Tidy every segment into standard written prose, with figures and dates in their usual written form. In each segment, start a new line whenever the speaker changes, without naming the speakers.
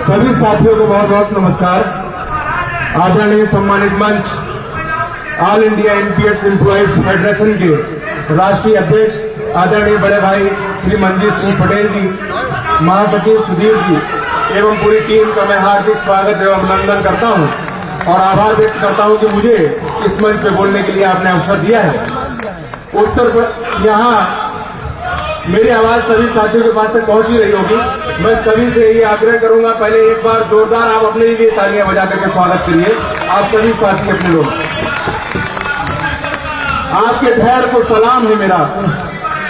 सभी साथियों को बहुत बहुत नमस्कार। आदरणीय सम्मानित मंच, all India NPS employees federation के राष्ट्रीय अध्यक्ष आदरणीय बड़े भाई श्री मंजीत सिंह पटेल जी, महासचिव सुधीर जी एवं पूरी टीम का मैं हार्दिक स्वागत एवं अभिनंदन करता हूं और आभार व्यक्त करता हूं कि मुझे इस मंच पे बोलने के लिए आपने अवसर दिया है। यहाँ मेरी आवाज सभी साथियों के पास तक पहुंच ही रही होगी। मैं सभी से ये आग्रह करूंगा, पहले एक बार जोरदार आप अपने लिए तालियां बजा करके स्वागत करिए। आप सभी साथी अपने लोग, आपके धैर्य को सलाम है मेरा।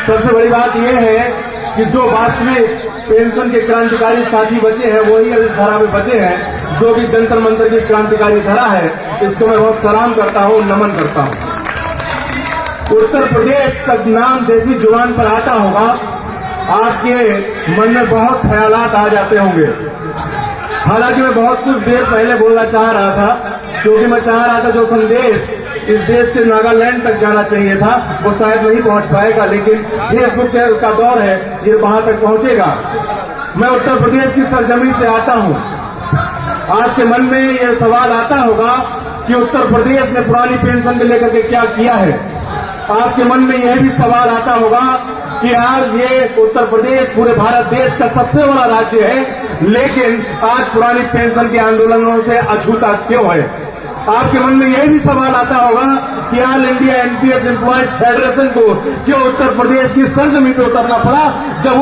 सबसे बड़ी बात यह है कि जो वास्तविक पेंशन के क्रांतिकारी साथी बचे हैं वही इस धारा में बचे हैं, जो भी जंतर मंतर की क्रांतिकारी धारा है, इसको मैं बहुत सलाम करता हूं, नमन करता हूं। उत्तर प्रदेश का नाम जैसी जुबान पर आता होगा, आपके मन में बहुत ख्यालात आ जाते होंगे। हालांकि मैं बहुत कुछ देर पहले बोलना चाह रहा था, क्योंकि मैं चाह रहा था जो संदेश इस देश के नागालैंड तक जाना चाहिए था वो शायद नहीं पहुंच पाएगा, लेकिन फेसबुक का दौर है, ये वहां तक पहुंचेगा। मैं उत्तर प्रदेश की सरजमी से आता हूं। आपके मन में ये सवाल आता होगा कि उत्तर प्रदेश ने पुरानी पेंशन को लेकर के क्या किया है। आपके मन में यह भी सवाल आता होगा कि यार ये उत्तर प्रदेश पूरे भारत देश का सबसे बड़ा राज्य है, लेकिन आज पुरानी पेंशन के आंदोलनों से अछूता क्यों है। आपके मन में यह भी सवाल आता होगा कि all India NPS employees federation को क्यों उत्तर प्रदेश की सरजमी पे उतरना पड़ा, जब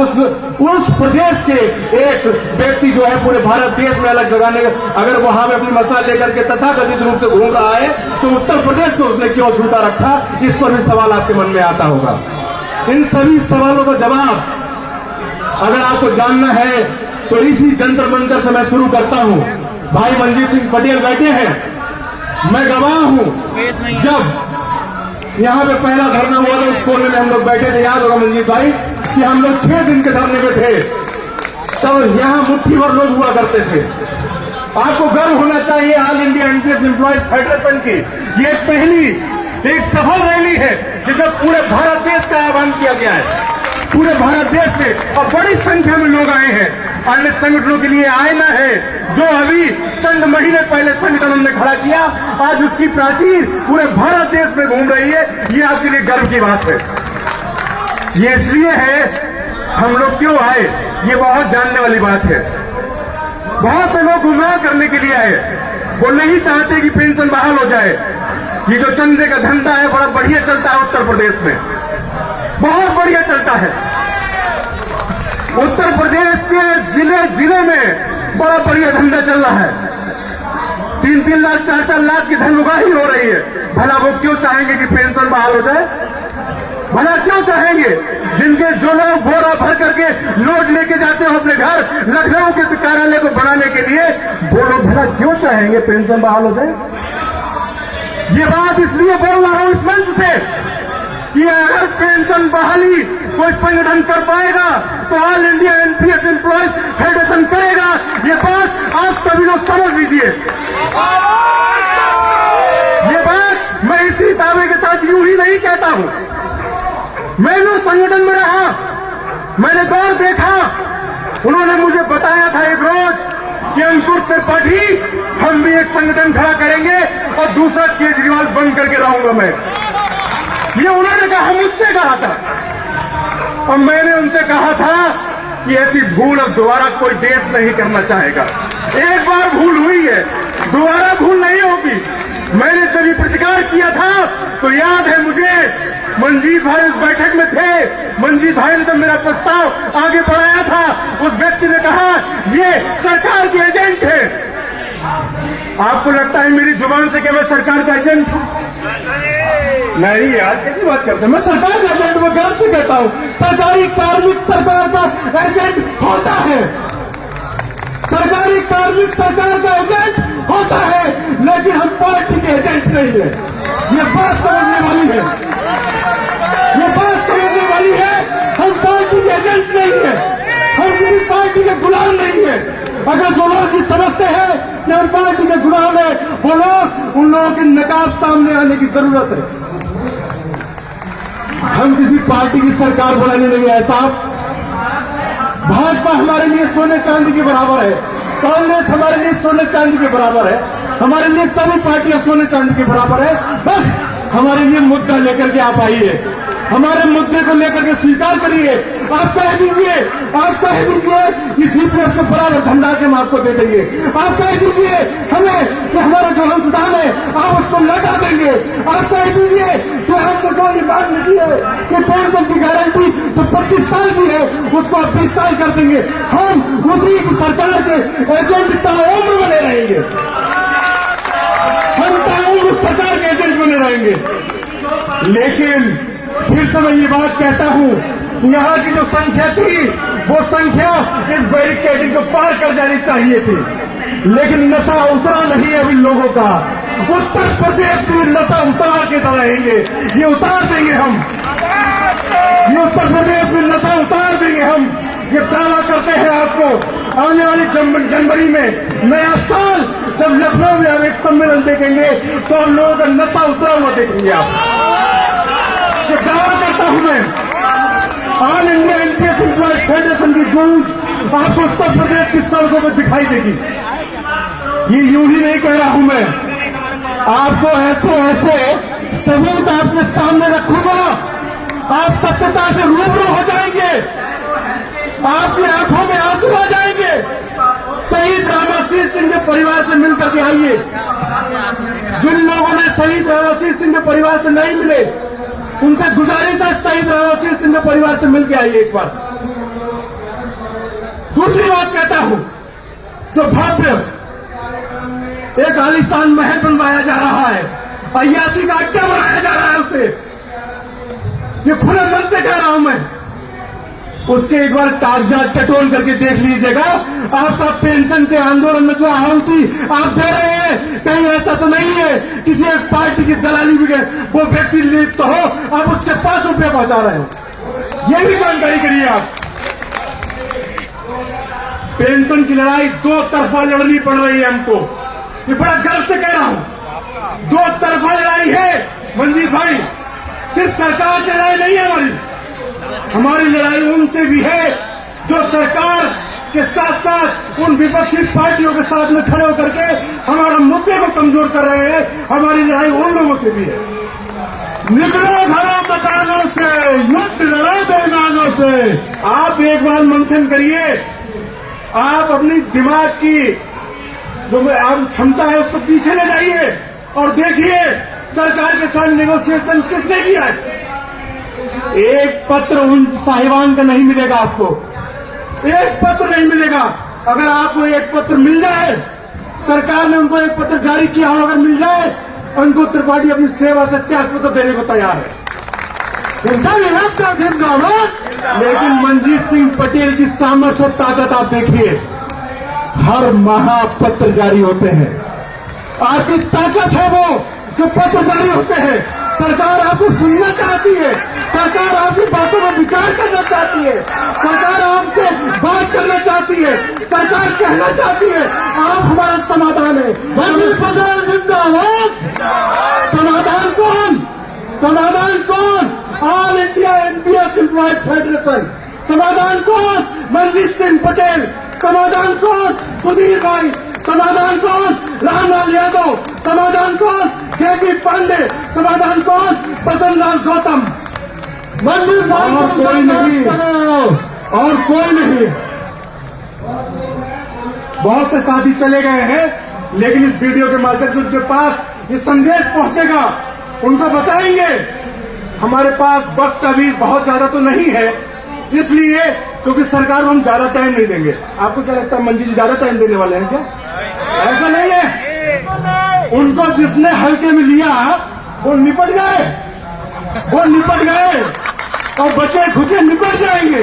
उस प्रदेश के एक व्यक्ति जो है पूरे भारत देश में अलग जगह अगर वहां में अपनी मसाल लेकर के तथाकथित रूप से घूम रहा है तो उत्तर प्रदेश को उसने क्यों छूटा रखा, इस पर भी सवाल आपके मन में आता होगा। इन सभी सवालों का जवाब अगर आपको जानना है तो इसी जंतर मंतर से मैं शुरू करता हूं। भाई मंजीत सिंह पटेल बैठे हैं, मैं गवाह हूं। जब यहाँ पे पहला धरना हुआ था उस कोने में हम लोग बैठे थे, याद होगा मंजीत भाई, कि हम लोग 6 दिन के धरने पे थे, तब यहाँ मुट्ठी भर लोग हुआ करते थे। आपको गर्व होना चाहिए all India NPS employees federation की ये पहली एक सफल रैली है जिसमें पूरे भारत देश का आह्वान किया गया है। पूरे भारत देश में और बड़ी संख्या में लोग आए हैं। अन्य संगठनों के लिए आईना है जो अभी चंद महीने पहले संगठन हमने खड़ा किया, आज उसकी प्राचीर पूरे भारत देश में घूम रही है। ये आपके लिए गर्व की बात है। ये इसलिए है, हम लोग क्यों आए ये बहुत जानने वाली बात है। बहुत से लोग गुमराह करने के लिए आए, वो नहीं चाहते कि पेंशन बहाल हो जाए। ये जो चंदे का धंधा है बड़ा बढ़िया चलता है उत्तर प्रदेश में, बहुत बढ़िया चलता है। उत्तर प्रदेश के जिले जिले में बड़ा बढ़िया धंधा चल रहा है। 3-3 लाख 4-4 लाख की धन उगाही हो रही है। भला वो क्यों चाहेंगे कि पेंशन बहाल हो जाए? भला क्यों चाहेंगे? जिनके जो लोग बोरा भर करके नोट लेके जाते हो अपने घर लखनऊ के कार्यालय को बनाने के लिए, वो लोग भला क्यों चाहेंगे पेंशन बहाल हो जाए? ये बात इसलिए बोल रहा हूं इस मंच से कि अगर पेंशन बहाली कोई संगठन कर पाएगा तो all India NPS employees federation करेगा। ये बात आप सभी लोग समझ लीजिए। ये बात मैं इसी दावे के साथ यूं ही नहीं कहता हूं। मैंने संगठन में रहा, मैंने दौर देखा। उन्होंने मुझे बताया था एक रोज कि अंकुर त्रिपाठी हम भी एक संगठन खड़ा करेंगे और दूसरा केजरीवाल बंद करके रहूंगा मैं। ये उन्होंने कहा, मुझसे कहा था, और मैंने उनसे कहा था कि ऐसी भूल अब दोबारा कोई देश नहीं करना चाहेगा। एक बार भूल हुई है, दोबारा भूल नहीं होगी। मैंने जब ये प्रतिकार किया था तो याद है मुझे, मंजीत भाई उस बैठक में थे। मंजीत भाई ने जब मेरा प्रस्ताव आगे बढ़ाया था, उस व्यक्ति ने कहा ये सरकार के एजेंट है। आपको लगता है मेरी जुबान से कि मैं सरकार का एजेंट हूं? नहीं यार, कैसी बात करते हैं। मैं सरकार का एजेंट मैं गर्व से कहता हूं। सरकारी कार्मिक सरकार का एजेंट होता है। सरकारी कार्मिक सरकार का एजेंट होता है, लेकिन हम पार्टी के एजेंट नहीं है। ये बात समझने वाली है, ये बात समझने वाली है। हम पार्टी के एजेंट नहीं है, हम किसी पार्टी के गुलाम नहीं है। अगर जो लोग ये समझते हैं कि हम पार्टी के गुलाम है, वो लोग उन लोगों के नकाब सामने आने की जरूरत है। हम किसी पार्टी की सरकार बनाने नहीं आए साहब। भाजपा हमारे लिए सोने चांदी के बराबर है। कांग्रेस हमारे लिए सोने चांदी के बराबर है, हमारे लिए सभी पार्टियां सोने चांदी के बराबर है। बस हमारे लिए मुद्दा लेकर के आप आइए, हमारे मुद्दे को लेकर के स्वीकार करिए। आप कह दीजिए कि जीपीएफ के बराबर धनराशि हम आपको दे देंगे। आप कह दीजिए हमें कि हमारा जो अंशदान है आप उसको लौटा देंगे। आप कह दीजिए कि हमने जो बात लिखी है कि पेंशन की गारंटी जो 25 साल की है उसको आप 20 साल कर देंगे। हम उसी सरकार के एजेंट ताउम्र बने रहेंगे, हम ताउम्र सरकार के एजेंट बने रहेंगे। लेकिन फिर से मैं ये बात कहता हूं, यहाँ की जो संख्या थी वो संख्या इस बैरिकेडिंग को पार कर जानी चाहिए थी, लेकिन नशा उतरा नहीं है अभी लोगों का। उत्तर प्रदेश में नशा उतार के रहेंगे, ये उतार देंगे हम, ये उत्तर प्रदेश में नशा उतार देंगे हम। ये दावा करते हैं आपको आने वाली जनवरी में नया साल जब लखनऊ में हम एक सम्मेलन देखेंगे तो हम लोगों का नशा उतरा हुआ देखेंगे आप। ये दावा करता हूं मैं, all India NPS employees federation की गूंज आपको उत्तर प्रदेश की सड़कों पर दिखाई देगी। ये यूं ही नहीं कह रहा हूं मैं, आपको ऐसे ऐसे सबूत आपके सामने रखूंगा, आप सत्यता से रूबरू हो जाएंगे, आपकी आंखों में आंसू आ जाएंगे। शहीद रामाशीष सिंह के परिवार से मिलकर के आइए। जिन लोगों ने शहीद रामाशीष सिंह के परिवार से नहीं मिले उनसे गुजारिश है शहीद रामाशीष सिंह के परिवार से मिलकर आइए एक बार। दूसरी बात कहता हूं, जो भव्य एक आलीशान महल बनवाया जा रहा है, अय्यासी का अड्डा बनाया जा रहा है उसे, ये खुले मन से कह रहा हूं मैं, उसके एक बार कागजात टटोल करके देख लीजिएगा। आपका पेंशन के आंदोलन में जो आहुति आप दे रहे हैं कहीं ऐसा तो नहीं है किसी एक पार्टी की दलाली में वो व्यक्ति लिप्त हो, आप उसके पास रुपये पहुंचा रहे हो, ये भी जानकारी करिए आप। पेंशन की लड़ाई दो तरफा लड़नी पड़ रही है हमको, ये बड़ा गर्व से कह रहा हूं। दो तरफा लड़ाई है मंजीत भाई, सिर्फ सरकार से लड़ाई नहीं है हमारी लड़ाई उनसे भी है जो सरकार के साथ साथ उन विपक्षी पार्टियों के साथ में खड़े होकर के हमारा मुद्दे को कमजोर कर रहे हैं। हमारी लड़ाई उन लोगों से भी है। निकलो घरों मकानों से, युद्ध लड़ो बेईमानों से। आप एक बार मंथन करिए, आप अपनी दिमाग की जो आप क्षमता है उसको पीछे ले जाइए और देखिए सरकार के साथ नेगोशिएशन किसने किया है। एक पत्र उन साहिबान का नहीं मिलेगा आपको, एक पत्र नहीं मिलेगा। अगर आपको एक पत्र मिल जाए, सरकार ने उनको एक पत्र जारी किया हो अगर मिल जाए, उनको त्रिपाठी अपनी सेवा से त्याग पत्र देने को तैयार है। लेकिन मंजीत सिंह पटेल की सामर्थ्य और ताकत आप देखिए, हर माह पत्र जारी होते हैं। आपकी ताकत है वो जो पत्र जारी होते हैं। सरकार आपको सुनना चाहती है, सरकार आपकी बातों पर विचार करना चाहती है, सरकार आपसे बात करना चाहती है, सरकार कहना चाहती है आप हमारा समाधान है। समाधान कौन? समाधान कौन? All India NPS employees federation. समाधान कौन? मंजीत सिंह पटेल। समाधान कौन? सुधीर भाई। समाधान कौन? रामलाल यादव। समाधान कौन? जेपी पांडे। समाधान कौन? बसंत लाल गौतम। और कोई नहीं, और कोई नहीं। बहुत से साथी चले गए हैं, लेकिन इस वीडियो के माध्यम से उनके पास ये संदेश पहुंचेगा, उनको बताएंगे। हमारे पास वक्त अभी बहुत ज्यादा तो नहीं है, इसलिए क्योंकि सरकार को हम ज्यादा टाइम नहीं देंगे। आपको क्या लगता है मंजी जी ज्यादा टाइम देने वाले हैं क्या? ऐसा नहीं है। उनको जिसने हल्के में लिया वो निपट गए, वो निपट गए और बचे खुचे निपट जाएंगे।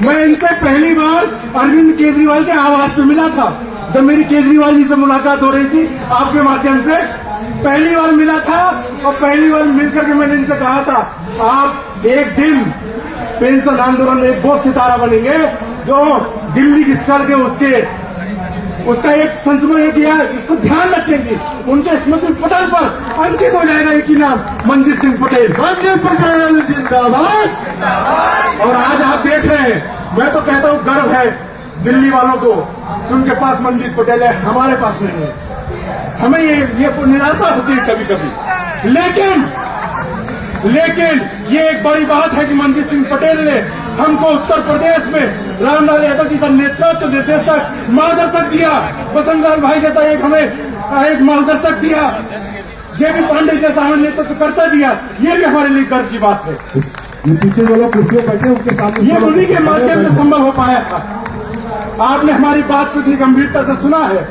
मैं इनसे पहली बार अरविंद केजरीवाल के आवास पे मिला था, जब मेरी केजरीवाल जी से मुलाकात हो रही थी आपके माध्यम से, पहली बार मिला था। और पहली बार मिलकर के मैंने इनसे कहा था आप एक दिन पेंशन आंदोलन में एक वो सितारा बनेंगे जो दिल्ली की सड़कें उसका एक संस्मरण किया, इसको ध्यान रखेंगे। उनके स्मृति पटल पर अंकित हो जाएगा एक ही नाम, मंजीत सिंह पटेल। मंजीत पटेल जिंदाबाद। और आज आप देख रहे हैं, मैं तो कहता हूं गर्व है दिल्ली वालों को कि उनके पास मनजीत पटेल है, हमारे पास नहीं है। हमें ये निराशा होती है कभी कभी। लेकिन ये एक बड़ी बात है कि मनजीत सिंह पटेल ने हमको उत्तर प्रदेश में रामलाल यादव जी का नेतृत्व निर्देशक मार्गदर्शक दिया, बसंत लाल भाई जैसा एक हमें एक मार्गदर्शक दिया, जेबी पांडे जैसा हमें नेतृत्व करता दिया। ये भी हमारे लिए गर्व की बात है।
पीछे जो लोग कुर्सियों बैठे उनके सामने
ये उन्हीं के माध्यम से संभव हो पाया था। आपने हमारी बात को इतनी गंभीरता से सुना है।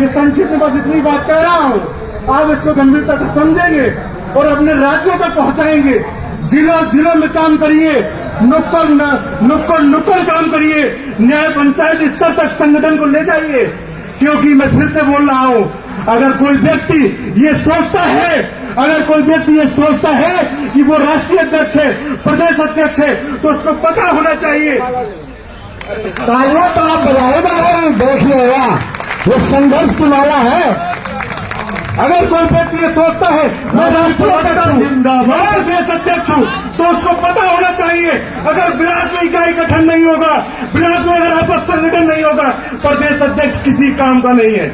ये संक्षिप्त में बस इतनी बात कह रहा हूँ, आप इसको गंभीरता से समझेंगे और अपने राज्यों तक पहुंचाएंगे। जिलों में काम करिए, नुक्कड़ काम करिए, न्याय पंचायत स्तर तक संगठन को ले जाइए। क्योंकि मैं फिर से बोल रहा हूँ, अगर कोई व्यक्ति ये सोचता है कि वो राष्ट्रीय अध्यक्ष है, प्रदेश अध्यक्ष है, तो उसको पता होना चाहिए।
तालियां तो आप बजाए देखिएगा, ये संघर्ष की माला है।
अगर कोई व्यक्ति ये सोचता है मैं राष्ट्रीय अध्यक्ष हूँ, प्रदेश अध्यक्ष हूँ, तो उसको पता होना चाहिए अगर ब्लॉक में इकाई गठन नहीं होगा, ब्लॉक में अगर आपस संगठन नहीं होगा, प्रदेश अध्यक्ष किसी काम का नहीं है।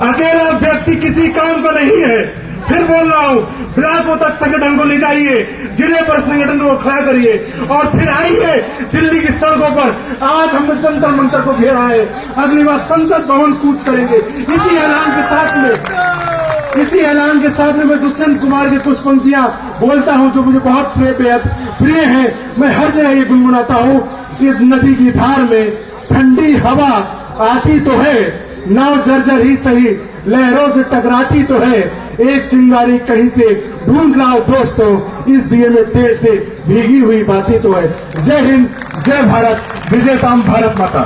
अकेला व्यक्ति किसी काम का नहीं है। फिर बोल रहा हूँ, ब्लॉकों तक संगठन को ले जाइए, जिले पर संगठन को खड़ा करिए और फिर आइए दिल्ली की सड़कों पर। आज हमने जंतर मंतर को घेरा है, अगली बार संसद भवन कूच करेंगे। इसी ऐलान के साथ में मैं दुष्यंत कुमार की कुछ पंक्तियां बोलता हूं जो मुझे बहुत प्रिय है। मैं हर जगह ये गुनगुनाता हूं, इस नदी की धार में ठंडी हवा आती तो है, नाव जर्जर ही सही लहरों से टकराती तो है, एक चिंगारी कहीं से ढूंढ लाओ दोस्तों, इस दिए में तेल से भीगी हुई बातें तो है। जय हिंद, जय भारत, विजयताम भारत माता।